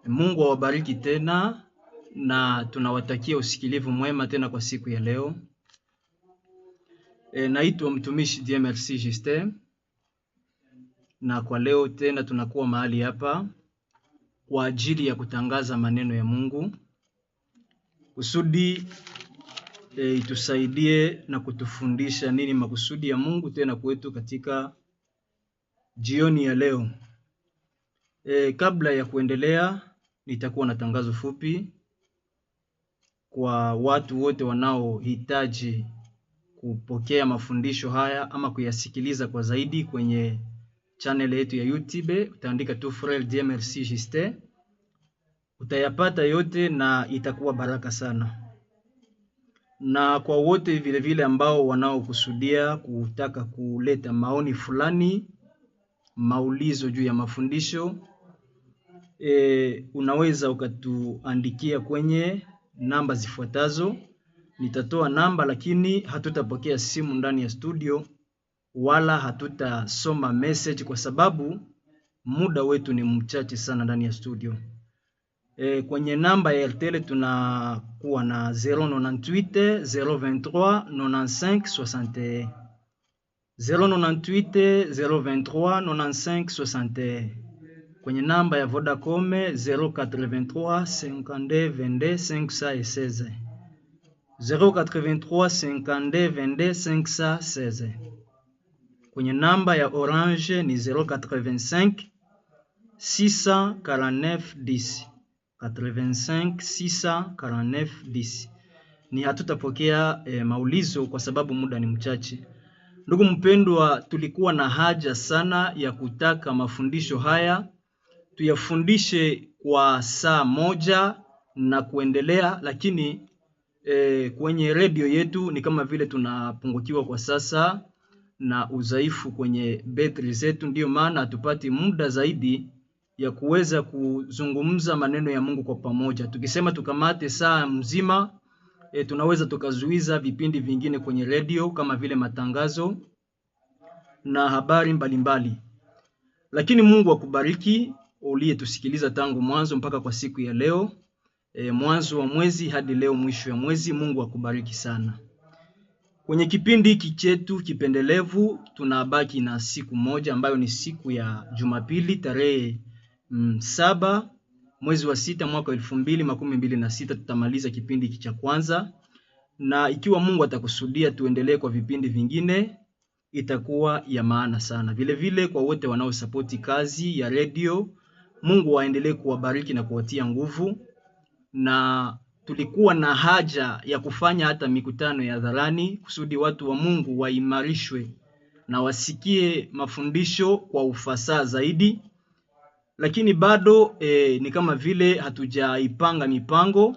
Mungu awabariki tena na tunawatakia usikilivu mwema tena kwa siku ya leo. Naitwa mtumishi DMRC Justin, na kwa leo tena tunakuwa mahali hapa kwa ajili ya kutangaza maneno ya Mungu kusudi itusaidie na kutufundisha nini makusudi ya Mungu tena kwetu katika jioni ya leo. Kabla ya kuendelea, nitakuwa na tangazo fupi kwa watu wote wanaohitaji kupokea mafundisho haya ama kuyasikiliza kwa zaidi kwenye channel yetu ya YouTube. Utaandika tu Frère DMRC Justin, utayapata yote na itakuwa baraka sana. Na kwa wote vile vile ambao wanaokusudia kutaka kuleta maoni fulani, maulizo juu ya mafundisho, unaweza ukatuandikia kwenye namba zifuatazo. Nitatoa namba lakini hatutapokea simu ndani ya studio wala hatutasoma message kwa sababu muda wetu ni mchache sana ndani ya studio. Kwenye namba ya Airtel tunakuwa na 098 023 95 61 098 023 95 61. Kwenye namba ya Vodacom 083 52 22 516 083 52 22 516. Kwenye namba ya Orange ni 085 649 10 85 649 10. Ni hatutapokea maulizo kwa sababu muda ni mchache. Ndugu mpendwa, tulikuwa na haja sana ya kutaka mafundisho haya tuyafundishe kwa saa moja na kuendelea, lakini kwenye radio yetu ni kama vile tunapungukiwa kwa sasa na udhaifu kwenye betri zetu, ndio maana hatupati muda zaidi ya kuweza kuzungumza maneno ya Mungu kwa pamoja. Tukisema tukamate saa mzima, tunaweza tukazuiza vipindi vingine kwenye radio kama vile matangazo na habari mbalimbali. Lakini Mungu akubariki uliyetusikiliza tangu mwanzo mpaka kwa siku ya leo, mwanzo wa mwezi hadi leo mwisho ya mwezi. Mungu akubariki sana. Kwenye kipindi hiki chetu kipendelevu tunabaki na siku moja ambayo ni siku ya Jumapili tarehe 7 mwezi wa 6 mwaka 2026. Tutamaliza kipindi hiki cha kwanza, na ikiwa Mungu atakusudia tuendelee kwa vipindi vingine itakuwa ya maana sana. Vile vile kwa wote wanaosapoti kazi ya radio, Mungu aendelee kuwabariki na kuwatia nguvu. Na tulikuwa na haja ya kufanya hata mikutano ya hadharani kusudi watu wa Mungu waimarishwe na wasikie mafundisho kwa ufasaha zaidi, lakini bado ni kama vile hatujaipanga mipango,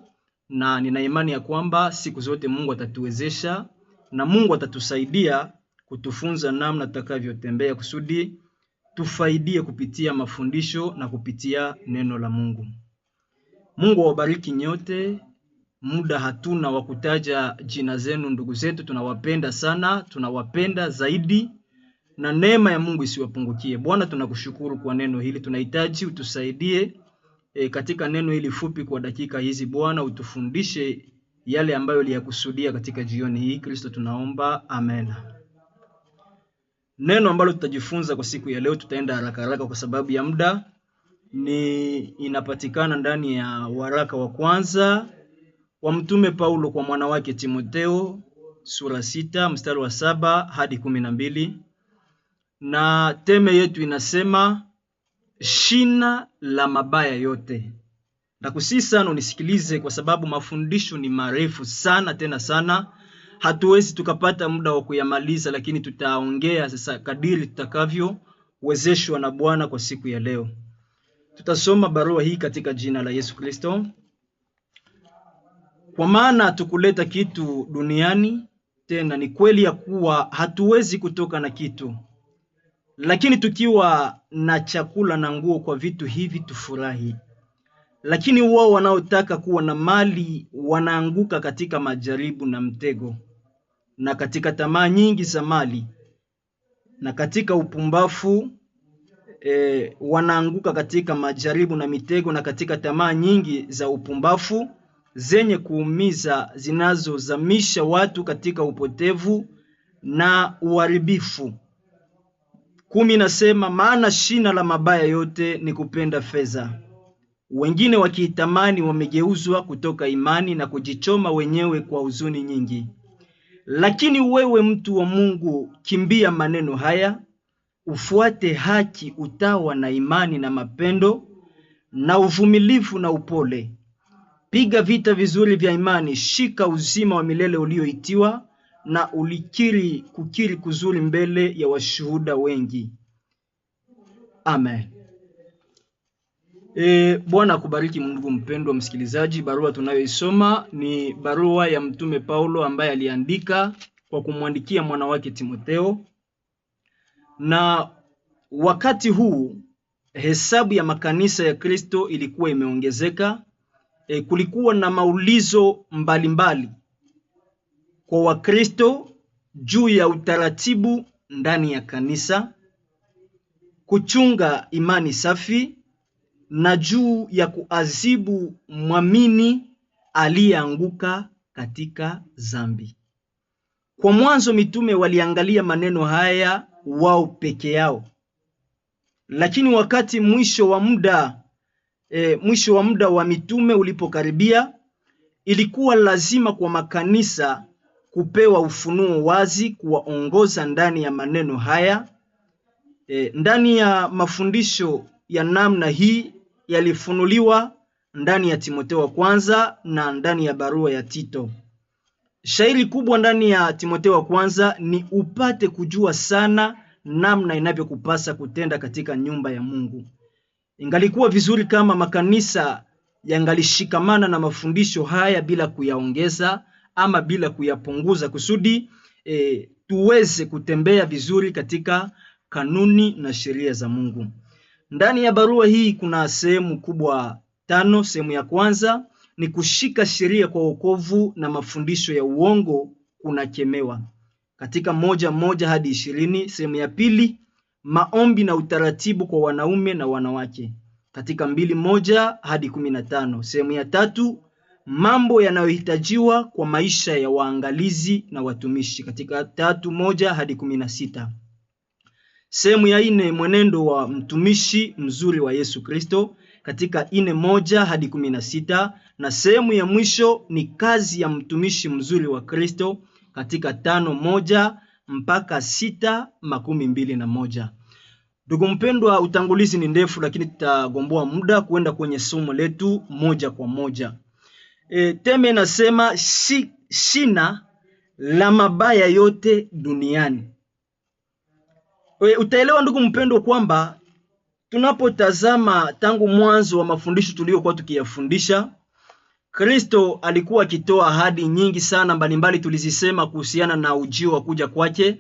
na nina imani ya kwamba siku zote Mungu atatuwezesha na Mungu atatusaidia kutufunza namna tutakavyotembea kusudi tufaidie kupitia mafundisho na kupitia neno la Mungu. Mungu awabariki nyote. Muda hatuna wa kutaja jina zenu ndugu zetu, tunawapenda sana, tunawapenda zaidi, na neema ya Mungu isiwapungukie. Bwana, tunakushukuru kwa neno hili. Tunahitaji utusaidie katika neno hili fupi kwa dakika hizi. Bwana, utufundishe yale ambayo uliyakusudia katika jioni hii. Kristo tunaomba, amen. Neno ambalo tutajifunza kwa siku ya leo, tutaenda haraka kwa sababu ya muda, inapatikana ndani ya waraka wa kwanza wa mtume Paulo kwa mwana wake Timotheo, sura 6 mstari wa 7 hadi 12. Na teme yetu inasema shina la mabaya yote. Nakusihi sana unisikilize kwa sababu mafundisho ni marefu sana tena sana. Hatuwezi tukapata muda wa kuyamaliza, lakini tutaongea sasa kadiri tutakavyowezeshwa na Bwana kwa siku ya leo. Tutasoma barua hii katika jina la Yesu Kristo. Kwa maana tukuleta kitu duniani, tena ni kweli ya kuwa hatuwezi kutoka na kitu, lakini tukiwa na chakula na nguo kwa vitu hivi tufurahi. Lakini wao wanaotaka kuwa na mali wanaanguka katika majaribu na mtego, na katika tamaa nyingi za mali, na katika upumbavu wanaanguka katika majaribu na mitego na katika tamaa nyingi za upumbafu zenye kuumiza, zinazozamisha watu katika upotevu na uharibifu. 10 nasema, maana shina la mabaya yote ni kupenda fedha. Wengine wakiitamani wamegeuzwa kutoka imani na kujichoma wenyewe kwa huzuni nyingi. Lakini wewe mtu wa Mungu, kimbia maneno haya, ufuate haki, utawa na imani na mapendo na uvumilivu na upole. Piga vita vizuri vya imani, shika uzima wa milele ulioitiwa na kukiri kuzuri mbele ya washuhuda wengi. Amen. Bwana kubariki Mungu. Mpendwa msikilizaji, barua tunayoisoma ni barua ya mtume Paulo ambaye aliandika kwa kumwandikia mwana wake Timotheo. Na wakati huu hesabu ya makanisa ya Kristo ilikuwa imeongezeka. Kulikuwa na maulizo mbalimbali kwa Wakristo juu ya utaratibu ndani ya kanisa, kuchunga imani safi na juu ya kuadhibu mwamini aliyeanguka katika dhambi. Kwa mwanzo mitume waliangalia maneno haya wao peke yao. Lakini wakati mwisho wa muda wa mitume ulipokaribia, ilikuwa lazima kwa makanisa kupewa ufunuo wazi kuwaongoza ndani ya maneno haya. Ndani ya mafundisho ya namna hii yalifunuliwa ndani ya Timotheo wa kwanza na ndani ya barua ya Tito. Shairi kubwa ndani ya Timotheo wa kwanza ni upate kujua sana namna inavyokupasa kutenda katika nyumba ya Mungu. Ingalikuwa vizuri kama makanisa yangalishikamana na mafundisho haya bila kuyaongeza ama bila kuyapunguza, kusudi tuweze kutembea vizuri katika kanuni na sheria za Mungu. Ndani ya barua hii kuna sehemu kubwa 5. Sehemu ya kwanza ni kushika sheria kwa wokovu na mafundisho ya uongo kunakemewa katika 1:1 hadi 20. Sehemu ya pili, maombi na utaratibu kwa wanaume na wanawake katika 2:1 hadi 15. Sehemu ya 3, mambo yanayohitajiwa kwa maisha ya waangalizi na watumishi katika 3:1 hadi 16. Sehemu ya 4, mwenendo wa mtumishi mzuri wa Yesu Kristo katika 4:1 hadi 16, na sehemu ya mwisho ni kazi ya mtumishi mzuri wa Kristo katika 5:1 mpaka 6:21. Ndugu mpendwa, utangulizi ni ndefu, lakini tutagomboa muda kuenda kwenye somo letu moja kwa moja. Teme nasema shina la mabaya yote duniani. Utaelewa ndugu mpendwa kwamba tunapotazama tangu mwanzo wa mafundisho tuliyokuwa tukiyafundisha, Kristo alikuwa akitoa ahadi nyingi sana mbalimbali tulizisema kuhusiana na ujio wa kuja kwake.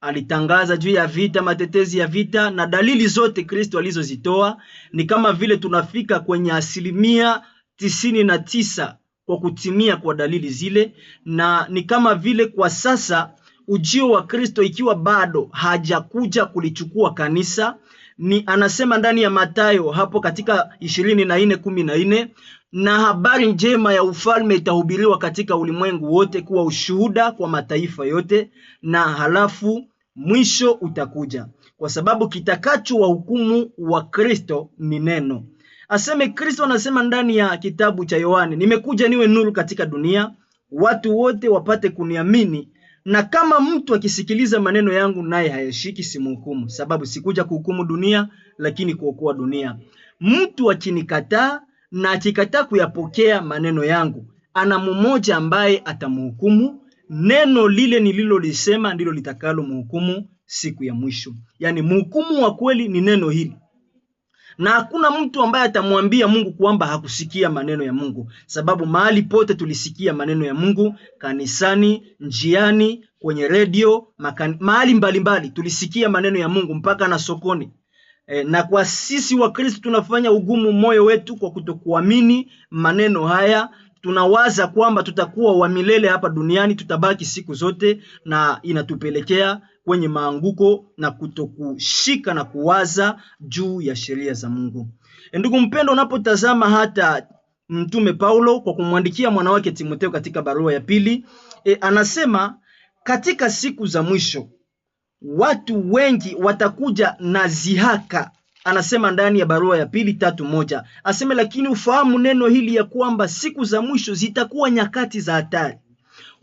Alitangaza juu ya vita, matetezi ya vita, na dalili zote Kristo alizozitoa ni kama vile tunafika kwenye 99% kwa kutimia kwa dalili zile, na ni kama vile kwa sasa ujio wa Kristo ikiwa bado hajakuja kulichukua kanisa. Ni anasema ndani ya Mathayo hapo katika 24:14, na habari njema ya ufalme itahubiriwa katika ulimwengu wote kuwa ushuhuda kwa mataifa yote, na halafu mwisho utakuja, kwa sababu kitakacho wa hukumu wa Kristo ni neno. Aseme Kristo anasema ndani ya kitabu cha Yohane, nimekuja niwe nuru katika dunia, watu wote wapate kuniamini, na kama mtu akisikiliza maneno yangu naye hayashiki, simhukumu, sababu sikuja kuhukumu dunia lakini kuokoa dunia. Mtu akinikataa na akikataa kuyapokea maneno yangu, ana mmoja ambaye atamhukumu. Neno lile nililolisema ndilo litakalo mhukumu siku ya mwisho. Yani mhukumu wa kweli ni neno hili. Na hakuna mtu ambaye atamwambia Mungu kwamba hakusikia maneno ya Mungu, sababu mahali pote tulisikia maneno ya Mungu, kanisani, njiani, kwenye redio, mahali mbalimbali tulisikia maneno ya Mungu, mpaka na sokoni. Na kwa sisi wa Kristo tunafanya ugumu moyo wetu kwa kutokuamini maneno haya. Tunawaza kwamba tutakuwa wa milele hapa duniani, tutabaki siku zote, na inatupelekea kwenye maanguko na kutokushika na kuwaza juu ya sheria za Mungu. Ndugu mpendo, unapotazama hata Mtume Paulo kwa kumwandikia mwanawake Timotheo katika barua ya pili, anasema katika siku za mwisho watu wengi watakuja na zihaka. Anasema ndani ya barua ya pili 3:1, aseme lakini ufahamu neno hili ya kwamba siku za mwisho zitakuwa nyakati za hatari.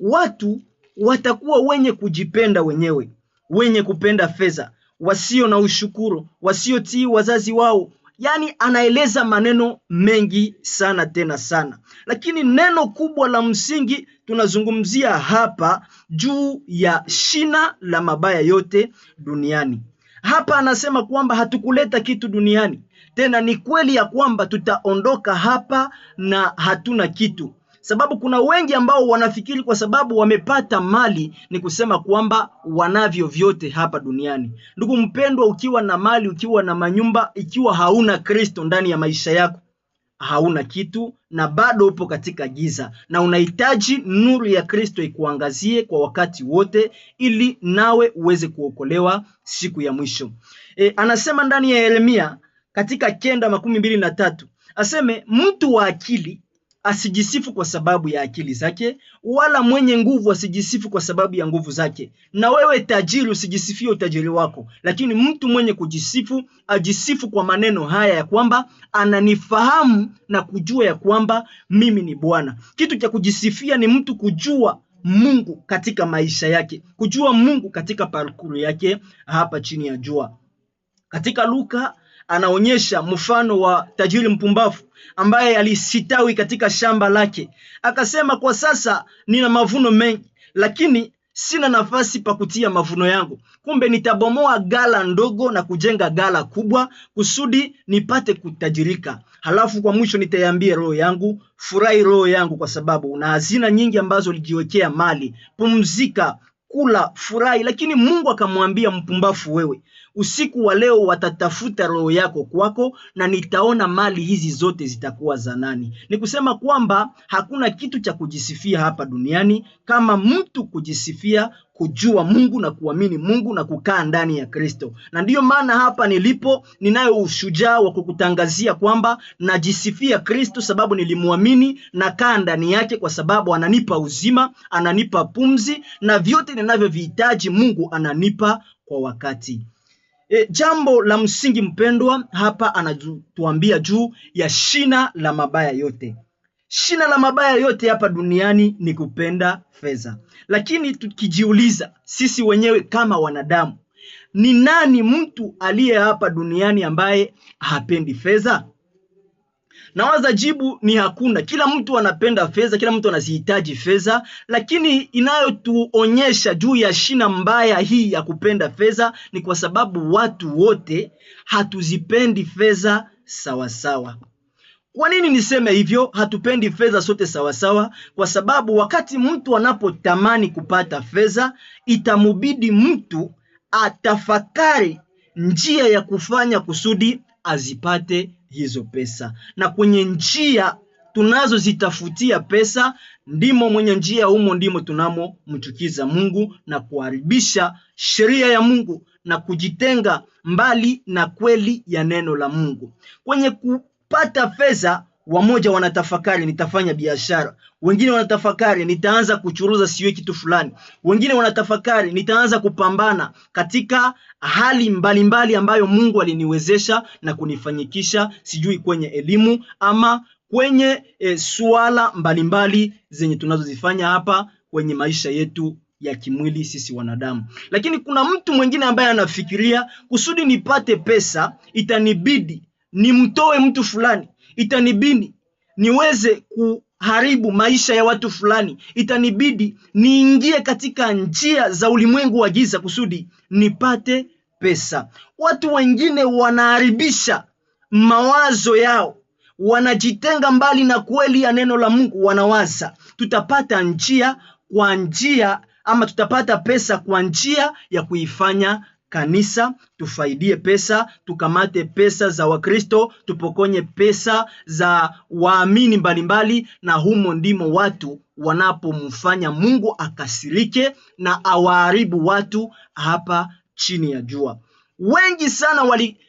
Watu watakuwa wenye kujipenda wenyewe, wenye kupenda fedha, wasio na ushukuru, wasiotii wazazi wao. Yani anaeleza maneno mengi sana tena sana. Lakini neno kubwa la msingi tunazungumzia hapa juu ya shina la mabaya yote duniani. Hapa anasema kwamba hatukuleta kitu duniani. Tena ni kweli ya kwamba tutaondoka hapa na hatuna kitu. Sababu kuna wengi ambao wanafikiri kwa sababu wamepata mali ni kusema kwamba wanavyo vyote hapa duniani. Ndugu mpendwa, ukiwa na mali, ukiwa na manyumba, ikiwa hauna Kristo ndani ya maisha yako, hauna kitu na bado upo katika giza, na unahitaji nuru ya Kristo ikuangazie kwa wakati wote ili nawe uweze kuokolewa siku ya mwisho. Anasema ndani ya Yeremia katika 9:23, aseme mtu wa akili asijisifu kwa sababu ya akili zake, wala mwenye nguvu asijisifu kwa sababu ya nguvu zake. Na wewe tajiri usijisifie utajiri wako, lakini mtu mwenye kujisifu ajisifu kwa maneno haya ya kwamba ananifahamu na kujua ya kwamba mimi ni Bwana. Kitu cha kujisifia ni mtu kujua Mungu katika maisha yake, kujua Mungu katika parkuru yake hapa chini ya jua. Katika Luka anaonyesha mfano wa tajiri mpumbavu ambaye alisitawi katika shamba lake. Akasema, kwa sasa nina mavuno mengi, lakini sina nafasi pa kutia mavuno yangu. Kumbe nitabomoa gala ndogo na kujenga gala kubwa kusudi nipate kutajirika. Halafu kwa mwisho nitaiambia roho yangu, furahi roho yangu, kwa sababu una hazina nyingi ambazo ulijiwekea mali. Pumzika, kula, furahi. Lakini Mungu akamwambia, mpumbavu wewe, usiku wa leo watatafuta roho yako kwako, na nitaona mali hizi zote zitakuwa za nani. Ni kusema kwamba hakuna kitu cha kujisifia hapa duniani kama mtu kujisifia kujua Mungu na kuamini Mungu na kukaa ndani ya Kristo. Na ndiyo maana hapa nilipo ninayo ushujaa wa kukutangazia kwamba najisifia Kristo, sababu nilimuamini na kaa ndani yake, kwa sababu ananipa uzima, ananipa pumzi, na vyote ninavyovihitaji Mungu ananipa kwa wakati. Jambo la msingi mpendwa, hapa anatuambia juu ya shina la mabaya yote. Shina la mabaya yote hapa duniani ni kupenda fedha. Lakini tukijiuliza sisi wenyewe kama wanadamu, ni nani mtu aliye hapa duniani ambaye hapendi fedha? Nawaza jibu ni hakuna. Kila mtu anapenda fedha, kila mtu anazihitaji fedha, lakini inayotuonyesha juu ya shina mbaya hii ya kupenda fedha ni kwa sababu watu wote hatuzipendi fedha sawa sawa. Kwa nini niseme hivyo? Hatupendi fedha sote sawa sawa, kwa sababu wakati mtu anapotamani kupata fedha, itamubidi mtu atafakari njia ya kufanya kusudi azipate hizo pesa. Na kwenye njia tunazozitafutia pesa, ndimo mwenye njia humo ndimo tunamo mchukiza Mungu na kuharibisha sheria ya Mungu na kujitenga mbali na kweli ya neno la Mungu. Kwenye kupata fedha, wamoja wanatafakari nitafanya biashara, wengine wanatafakari nitaanza kuchuruza siwe kitu fulani, wengine wanatafakari nitaanza kupambana katika hali mbalimbali ambayo Mungu aliniwezesha na kunifanyikisha, sijui kwenye elimu ama kwenye suala mbalimbali zenye tunazozifanya hapa kwenye maisha yetu ya kimwili sisi wanadamu. Lakini kuna mtu mwingine ambaye anafikiria kusudi nipate pesa itanibidi nimtoe mtu fulani, itanibidi niweze kuharibu maisha ya watu fulani, itanibidi niingie katika njia za ulimwengu wa giza kusudi nipate pesa. Watu wengine wanaharibisha mawazo yao, wanajitenga mbali na kweli ya neno la Mungu. Wanawaza tutapata njia kwa njia ama tutapata pesa kwa njia ya kuifanya kanisa, tufaidie pesa, tukamate pesa za Wakristo, tupokonye pesa za waamini mbalimbali, na humo ndimo watu wanapomfanya Mungu akasirike na awaharibu watu hapa chini ya jua. Wengi sana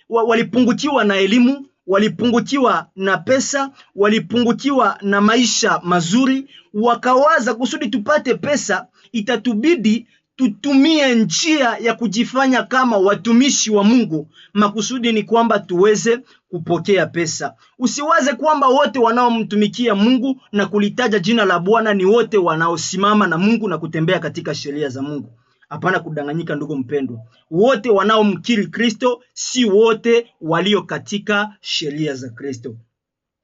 walipungutiwa na elimu, walipungutiwa na pesa, walipungutiwa na maisha mazuri, wakawaza kusudi tupate pesa itatubidi tutumie njia ya kujifanya kama watumishi wa Mungu. Makusudi ni kwamba tuweze kupokea pesa. Usiwaze kwamba wote wanaomtumikia Mungu na kulitaja jina la Bwana ni wote wanaosimama na Mungu na kutembea katika sheria za Mungu. Hapana kudanganyika ndugu mpendwa. Wote wanaomkiri Kristo si wote walio katika sheria za Kristo.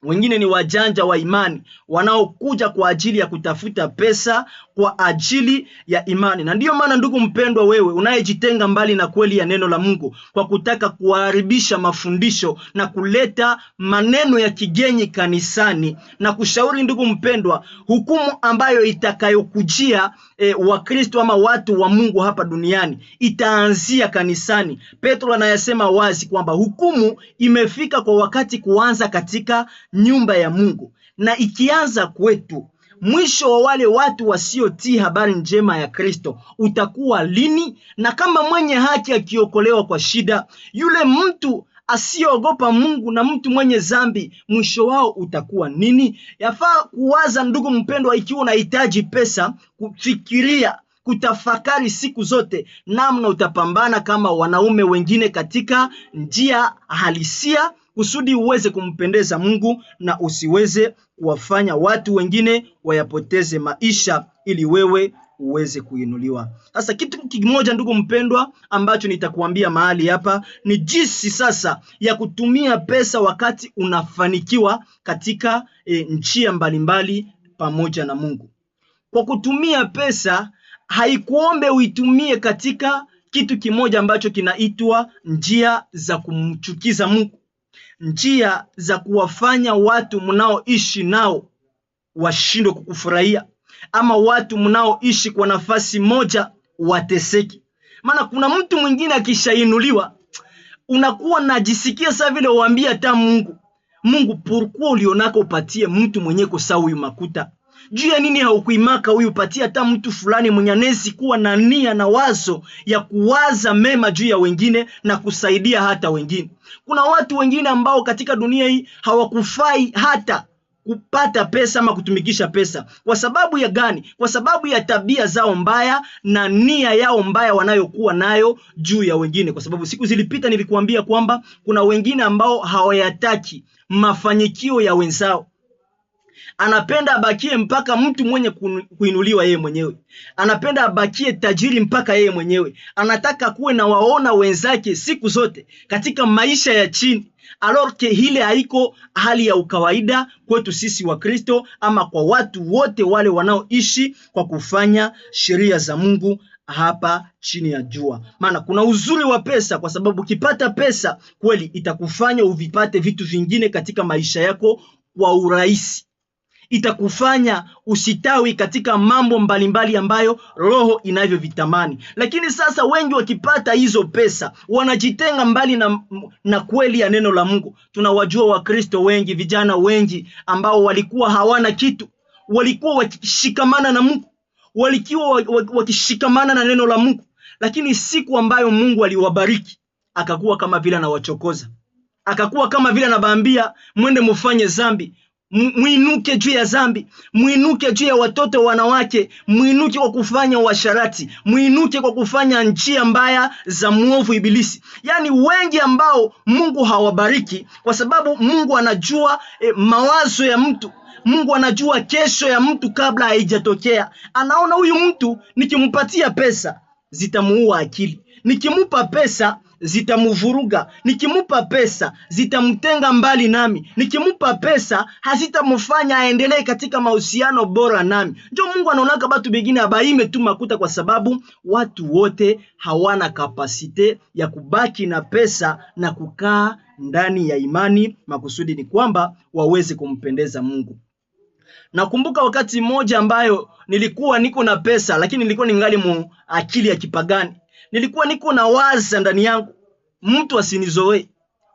Wengine ni wajanja wa imani wanaokuja kwa ajili ya kutafuta pesa kwa ajili ya imani. Na ndiyo maana ndugu mpendwa, wewe unayejitenga mbali na kweli ya neno la Mungu kwa kutaka kuharibisha mafundisho na kuleta maneno ya kigeni kanisani, na kushauri ndugu mpendwa, hukumu ambayo itakayokujia Wakristo ama watu wa Mungu hapa duniani itaanzia kanisani. Petro anayasema wazi kwamba hukumu imefika kwa wakati kuanza katika nyumba ya Mungu, na ikianza kwetu, mwisho wa wale watu wasiotii habari njema ya Kristo utakuwa lini? Na kama mwenye haki akiokolewa kwa shida, yule mtu asiogopa Mungu na mtu mwenye zambi, mwisho wao utakuwa nini? Yafaa kuwaza ndugu mpendwa, ikiwa unahitaji pesa, kufikiria, kutafakari siku zote namna utapambana kama wanaume wengine katika njia halisia, kusudi uweze kumpendeza Mungu na usiweze kuwafanya watu wengine wayapoteze maisha ili wewe uweze kuinuliwa. Sasa kitu kimoja ndugu mpendwa ambacho nitakuambia mahali hapa ni jinsi sasa ya kutumia pesa wakati unafanikiwa katika njia mbalimbali pamoja na Mungu. Kwa kutumia pesa, haikuombe uitumie katika kitu kimoja ambacho kinaitwa njia za kumchukiza Mungu, njia za kuwafanya watu mnaoishi nao washindwe kukufurahia, ama watu mnaoishi kwa nafasi moja wateseki. Maana kuna mtu mwingine akishainuliwa, unakuwa najisikia saa vile uambia hata Mungu, pourquoi ulionaka upatie mtu mwenye kosa huyu makuta? Juu ya nini haukuimaka huyu upatie hata mtu fulani mwenye anezi kuwa na nia na wazo ya kuwaza mema juu ya wengine na kusaidia hata wengine. Kuna watu wengine ambao katika dunia hii hawakufai hata kupata pesa ama kutumikisha pesa. Kwa sababu ya gani? Kwa sababu ya tabia zao mbaya na nia yao mbaya wanayokuwa nayo juu ya wengine. Kwa sababu siku zilipita nilikuambia kwamba kuna wengine ambao hawayataki mafanikio ya wenzao. Anapenda abakie mpaka mtu mwenye kuinuliwa yeye mwenyewe. Anapenda abakie tajiri mpaka yeye mwenyewe. Anataka kuwe na waona wenzake siku zote katika maisha ya chini. Alors que hile haiko hali ya ukawaida kwetu sisi wa Kristo, ama kwa watu wote wale wanaoishi kwa kufanya sheria za Mungu hapa chini ya jua. Maana kuna uzuri wa pesa, kwa sababu ukipata pesa kweli itakufanya uvipate vitu vingine katika maisha yako kwa urahisi. Itakufanya usitawi katika mambo mbalimbali ambayo roho inavyovitamani. Lakini sasa wengi wakipata hizo pesa wanajitenga mbali na kweli ya neno la Mungu. Tunawajua Wakristo wengi, vijana wengi ambao walikuwa hawana kitu, walikuwa wakishikamana na Mungu, walikuwa wakishikamana na neno la Mungu, lakini siku ambayo Mungu aliwabariki akakuwa kama vile anawachokoza, akakuwa kama vile anabaambia mwende mufanye zambi, muinuke juu ya zambi, muinuke juu ya watoto wanawake, muinuke kwa kufanya uasharati, muinuke kwa kufanya njia mbaya za muovu ibilisi. Yani wengi ambao Mungu hawabariki kwa sababu Mungu anajua mawazo ya mtu. Mungu anajua kesho ya mtu kabla haijatokea. Anaona huyu mtu nikimpatia pesa zitamuua akili, nikimupa pesa zitamuvuruga, nikimupa pesa zitamtenga mbali nami, nikimupa pesa hazitamfanya aendelee katika mahusiano bora nami. Ndio Mungu anaonaka batu bengine abaime tu makuta, kwa sababu watu wote hawana kapasite ya kubaki na pesa na kukaa ndani ya imani. Makusudi ni kwamba waweze kumpendeza Mungu. Nakumbuka wakati mmoja ambayo nilikuwa niko na pesa, lakini nilikuwa ningali akili ya kipagani. nilikuwa niko na waza ndani yangu, mtu asinizoe.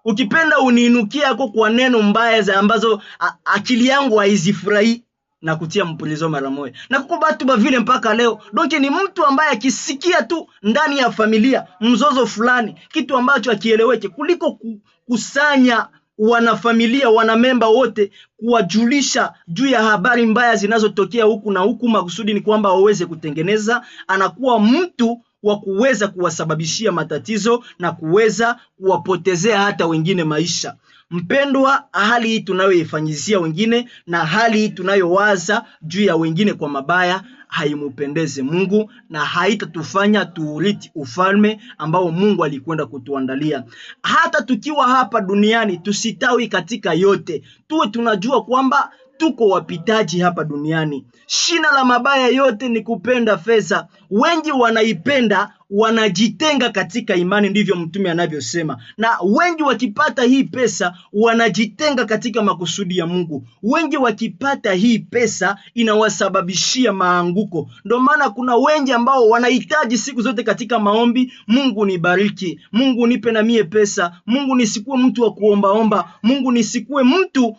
Ukipenda uniinukia yako kwa neno mbaya za ambazo akili yangu haizifurahi na kutia mpulizo mara moja. Na kuko batu ba vile mpaka leo. Donc ni mtu ambaye akisikia tu ndani ya familia mzozo fulani, kitu ambacho akieleweke, kuliko kusanya wanafamilia, wanamemba wote, kuwajulisha juu ya habari mbaya zinazotokea huku na huku, makusudi ni kwamba waweze kutengeneza, anakuwa mtu wa kuweza kuwasababishia matatizo na kuweza kuwapotezea hata wengine maisha. Mpendwa, hali hii tunayoifanyizia wengine na hali hii tunayowaza juu ya wengine kwa mabaya haimupendeze Mungu na haitatufanya tuurithi ufalme ambao Mungu alikwenda kutuandalia. Hata tukiwa hapa duniani tusitawi katika yote. Tuwe tunajua kwamba tuko wapitaji hapa duniani. Shina la mabaya yote ni kupenda fedha. Wengi wanaipenda, wanajitenga katika imani, ndivyo mtume anavyosema. Na wengi wakipata hii pesa wanajitenga katika makusudi ya Mungu. Wengi wakipata hii pesa inawasababishia maanguko. Ndio maana kuna wengi ambao wanahitaji siku zote katika maombi, Mungu nibariki, Mungu nipe na mie pesa, Mungu nisikuwe mtu wa kuombaomba, Mungu nisikuwe mtu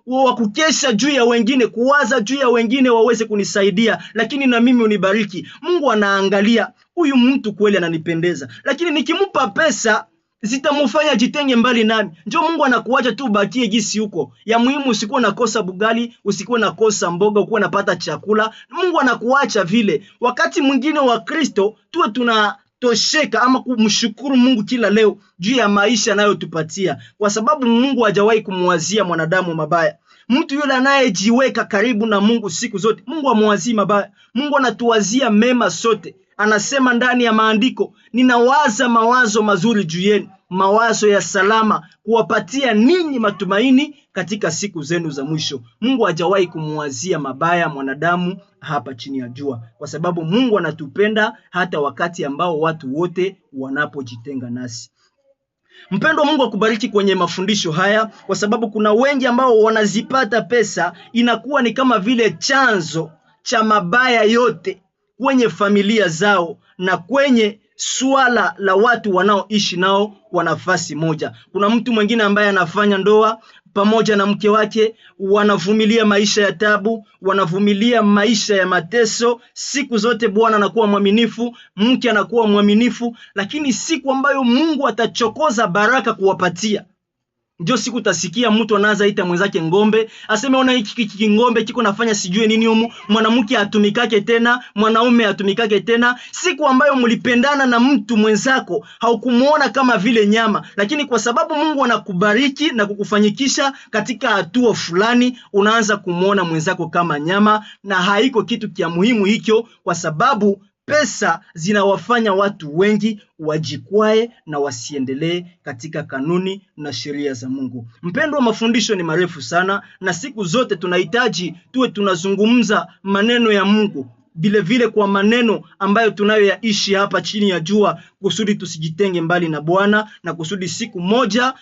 wa kukesha juu ya wengine, kuwaza juu ya wengine waweze kunisaidia, lakini na mimi unibariki. Mungu anaangalia huyu mtu kweli ananipendeza, lakini nikimupa pesa zitamufanya jitenge mbali nami. Njoo Mungu anakuacha tu bakie gisi huko. Ya muhimu usikuwe nakosa bugali, usikuwe nakosa mboga, ukuwe napata chakula. Mungu anakuacha vile. Wakati mwingine wa Kristo tuwe tunatosheka ama kumshukuru Mungu kila leo juu ya maisha anayotupatia, kwa sababu Mungu hajawahi kumwazia mwanadamu mabaya. Mtu yule anayejiweka karibu na Mungu siku zote, Mungu hamwazii mabaya. Mungu anatuwazia mema sote. Anasema ndani ya maandiko, ninawaza mawazo mazuri juu yenu, mawazo ya salama, kuwapatia ninyi matumaini katika siku zenu za mwisho. Mungu hajawahi kumwazia mabaya mwanadamu hapa chini ya jua, kwa sababu Mungu anatupenda hata wakati ambao watu wote wanapojitenga nasi. Mpendwa, Mungu akubariki kwenye mafundisho haya, kwa sababu kuna wengi ambao wanazipata pesa, inakuwa ni kama vile chanzo cha mabaya yote kwenye familia zao na kwenye swala la watu wanaoishi nao kwa nafasi moja. Kuna mtu mwingine ambaye anafanya ndoa pamoja na mke wake, wanavumilia maisha ya tabu, wanavumilia maisha ya mateso. Siku zote Bwana anakuwa mwaminifu, mke anakuwa mwaminifu, lakini siku ambayo Mungu atachokoza baraka kuwapatia, ndio siku utasikia mtu anaanza ita mwenzake ngombe, aseme ona hiki ngombe kiko nafanya sijue nini humu, mwanamke atumikake tena, mwanaume atumikake tena. Siku ambayo mlipendana na mtu mwenzako haukumuona kama vile nyama, lakini kwa sababu Mungu anakubariki na kukufanyikisha katika hatua fulani, unaanza kumuona mwenzako kama nyama, na haiko kitu kia muhimu hicho, kwa sababu pesa zinawafanya watu wengi wajikwae na wasiendelee katika kanuni na sheria za Mungu. Mpendwa, mafundisho ni marefu sana na siku zote tunahitaji tuwe tunazungumza maneno ya Mungu vile vile kwa maneno ambayo tunayoyaishi hapa chini ya jua, kusudi tusijitenge mbali na Bwana na kusudi siku moja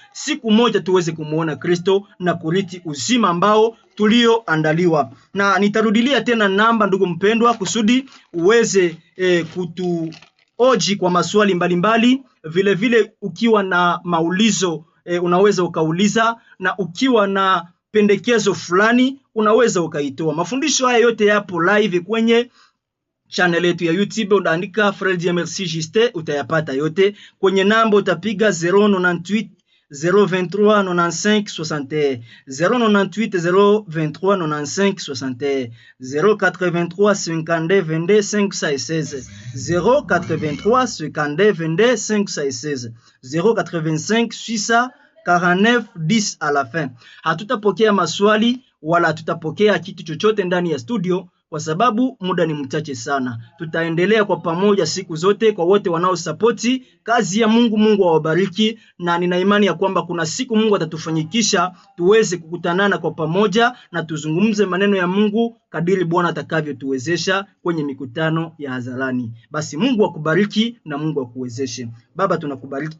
tuweze kumuona Kristo na kurithi uzima ambao tulioandaliwa. Na nitarudilia tena namba, ndugu mpendwa, kusudi uweze kutuoji kwa maswali mbalimbali. Vile vile ukiwa na maulizo unaweza ukauliza, na ukiwa na pendekezo fulani unaweza ukaitoa. Mafundisho haya yote yapo live kwenye channel yetu ya YouTube, unaandika Frère Dieu Merci Justin, utayapata yote. Kwenye namba utapiga 098 023 95 61 098 023 95 61 083 52 22 516 083 52 22 516 085 649 10 à la fin. Hatutapokea maswali wala hatutapokea kitu chochote ndani ya studio, kwa sababu muda ni mchache sana. Tutaendelea kwa pamoja siku zote. Kwa wote wanaosapoti kazi ya Mungu, Mungu awabariki, na nina imani ya kwamba kuna siku Mungu atatufanyikisha tuweze kukutanana kwa pamoja na tuzungumze maneno ya Mungu kadiri Bwana atakavyotuwezesha kwenye mikutano ya hadharani. Basi Mungu akubariki na Mungu akuwezeshe. Baba, tunakubariki,